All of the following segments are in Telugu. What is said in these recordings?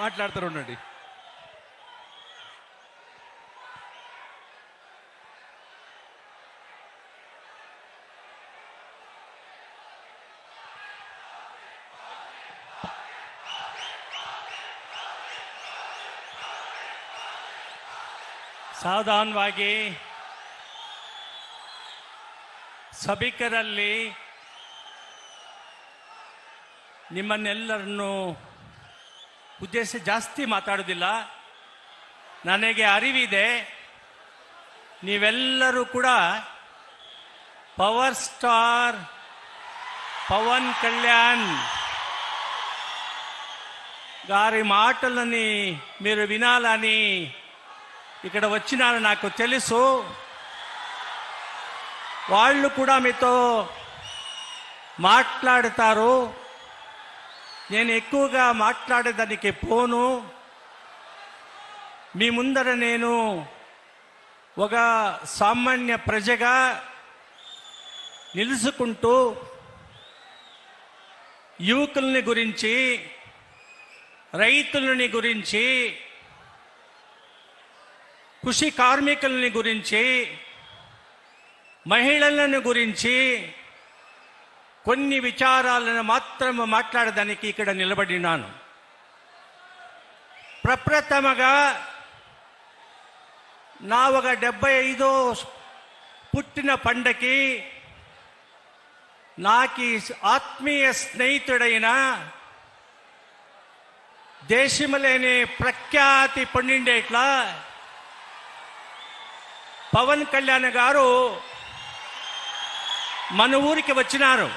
మాట్లాడుతూ ఉండండి. ಸಾವಧಾನವಾಗಿ ಸಭಿಕರಲ್ಲಿ ನಿಮ್ಮನ್ನೆಲ್ಲರನ್ನು ಉದ್ದೇಶಿಸಿ ಜಾಸ್ತಿ ಮಾತಾಡೋದಿಲ್ಲ. ನನಗೆ ಅರಿವಿದೆ, ನೀವೆಲ್ಲರೂ ಕೂಡ పవర్ స్టార్ పవన్ కళ్యాణ్ గారి మాటలని మీరు వినాలని ఇక్కడ వచ్చినారు. నాకు తెలుసు, వాళ్ళు కూడా మీతో మాట్లాడతారు. నేను ఎక్కువగా మాట్లాడేదానికి పోను. మీ ముందర నేను ఒక సామాన్య ప్రజగా నిలుసుకుంటూ యువకుల్ని గురించి, రైతులని గురించి, కృషి కార్మికులని గురించి, మహిళలను గురించి కొన్ని విచారాలను మాత్రం మాట్లాడడానికి ఇక్కడ నిలబడినాను. ప్రప్రథమగా నా ఒక 75వ పుట్టిన పండగకి నాకి ఆత్మీయ స్నేహితుడైన దేశంలోని ప్రఖ్యాతి పొందిండేట్లా పవన్ కళ్యాణ్ గారు మన ఊరికి వచ్చినారు.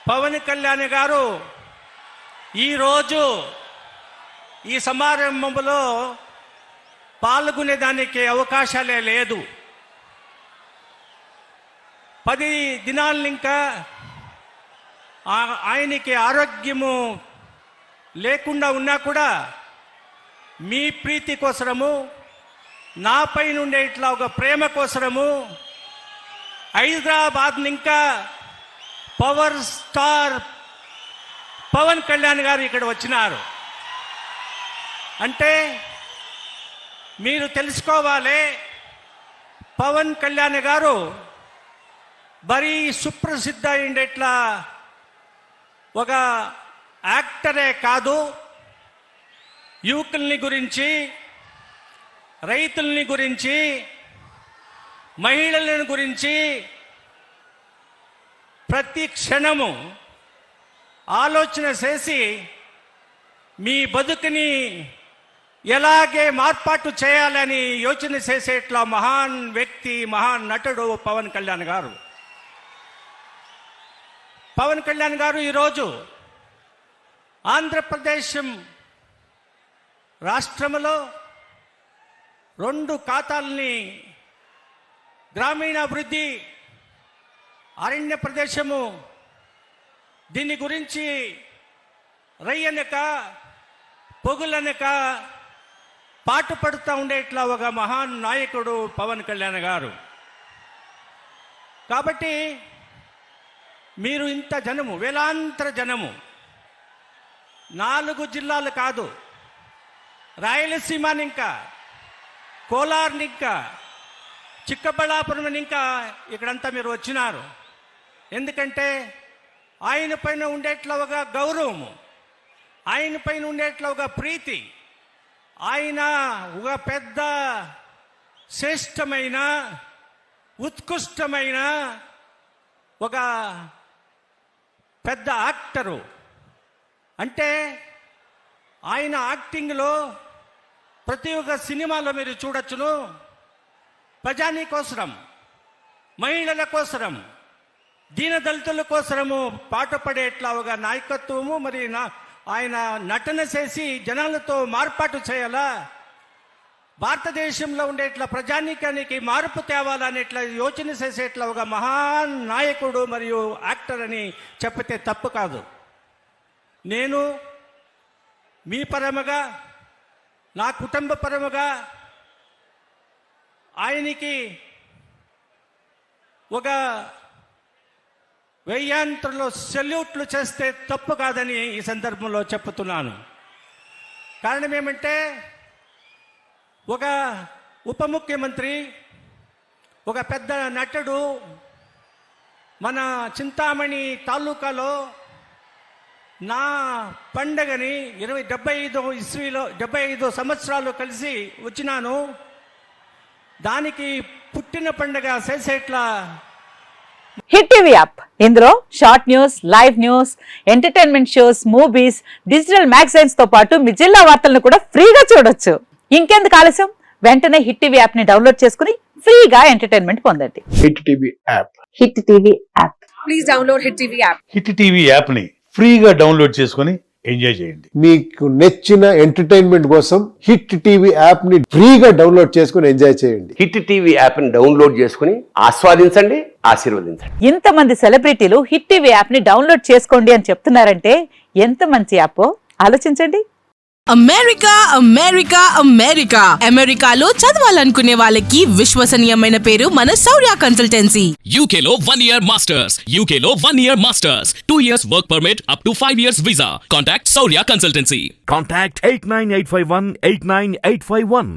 పవన్ కళ్యాణ్ గారు ఈరోజు ఈ సమారంభంలో పాల్గొనేదానికి అవకాశాలే లేదు. 10 దినాలు ఇంకా ఆయనకి ఆరోగ్యము లేకుండా ఉన్నా కూడా మీ ప్రీతి కోసరము, నాపై నుండే ఇట్లా ఒక ప్రేమ కోసరము హైదరాబాద్ ఇంకా పవర్ స్టార్ పవన్ కళ్యాణ్ గారు ఇక్కడ వచ్చినారు. అంటే మీరు తెలుసుకోవాలి, పవన్ కళ్యాణ్ గారు మరీ సుప్రసిద్ధ అయిండేట్లా ఒక యాక్టరే కాదు, యువకుల్ని గురించి, రైతుల్ని గురించి, మహిళలను గురించి ప్రతి క్షణము ఆలోచన చేసి మీ బతుకుని ఎలాగే మార్పాటు చేయాలని యోచన చేసేట్లా మహాన్ వ్యక్తి, మహాన్ నటుడు పవన్ కళ్యాణ్ గారు. పవన్ కళ్యాణ్ గారు ఈరోజు ఆంధ్రప్రదేశ్ రాష్ట్రంలో 2 ఖాతాలని గ్రామీణాభివృద్ధి, అరణ్య ప్రదేశము, దీని గురించి రయ్యనక పొగులనక పాటుపడుతూ ఉండేట్లా ఒక మహాన్ నాయకుడు పవన్ కళ్యాణ్ గారు. కాబట్టి మీరు ఇంత జనము, వేలాంతర జనము, 4 జిల్లాలు కాదు, రాయలసీమని ఇంకా, కోలార్ని ఇంకా, చిక్కబళ్ళాపురం ఇంకా ఇక్కడంతా మీరు వచ్చినారు. ఎందుకంటే ఆయన పైన ఉండేట్లా ఒక గౌరవము, ఆయన పైన ఉండేట్లా ఒక ప్రీతి, ఆయన ఒక పెద్ద శ్రేష్టమైన ఉత్కృష్టమైన ఒక పెద్ద యాక్టరు. అంటే ఆయన యాక్టింగ్లో ప్రతి ఒక్క సినిమాలో మీరు చూడొచ్చును, ప్రజానీకోసరం, మహిళల కోసరం, దీనదళితుల కోసరము పాటుపడేట్లా ఒక నాయకత్వము, మరి ఆయన నటన చేసి జనాలతో మార్పాటు చేయాలా, భారతదేశంలో ఉండేట్లా ప్రజానీకానికి మార్పు తేవాలనేట్లా యోచన చేసేట్లా ఒక మహాన్ నాయకుడు మరియు యాక్టర్ అని చెప్పితే తప్పు కాదు. నేను మీ పరముగా, నా కుటుంబ పరముగా ఆయనకి ఒక వెయ్యాంతరంలో సెల్యూట్లు చేస్తే తప్పు కాదని ఈ సందర్భంలో చెప్పుతున్నాను. కారణం ఏమంటే ఒక ఉప ముఖ్యమంత్రి, ఒక పెద్ద నటుడు మన చింతామణి తాలూకాలో నా పండగని 75 సంవత్సరాలు కలిసి వచ్చినాను. దానికి పుట్టిన పండగ చేసేట్లా హిట్ టీవీ యాప్ ఇందులో short news, live news, entertainment shows, movies, digital magazines తో పాటు మీ జిల్లా వార్తలను కూడా ఫ్రీగా చూడొచ్చు. ఇంకెందుకు ఆలస్యం, వెంటనే హిట్ టీవీ యాప్ ని డౌన్లోడ్ చేసుకుని ఫ్రీగా ఎంటర్టైన్మెంట్ పొందండి. Hit TV app. Hit TV app. Please download Hit TV app. Hit TV యాప్ని ఫ్రీగా డౌన్లోడ్ చేసుకొని ఎంజాయ్ చేయండి. మీకు నచ్చిన ఎంటర్టైన్మెంట్ కోసం హిట్ టీవీ యాప్ ని ఫ్రీగా డౌన్లోడ్ చేసుకుని ఎంజాయ్ చేయండి. హిట్ టీవీ యాప్ని డౌన్లోడ్ చేసుకుని ఆస్వాదించండి, ఆశీర్వదించండి. ఇంతమంది సెలబ్రిటీలు హిట్ టీవీ యాప్ ని డౌన్లోడ్ చేసుకోండి అని చెప్తున్నారంటే ఎంత మంచి యాప్ ఆలోచించండి. అమెరికా అమెరికా అమెరికా అమెరికాలో చదవాలనుకునే వాళ్ళకి విశ్వసనీయమైన పేరు మన శౌర్య consultancy. UK Law 1 Year Masters. UK Law 1 Year Masters. 2 years work permit up to 5 years visa. Contact Saurya Consultancy. Contact 89851 89851.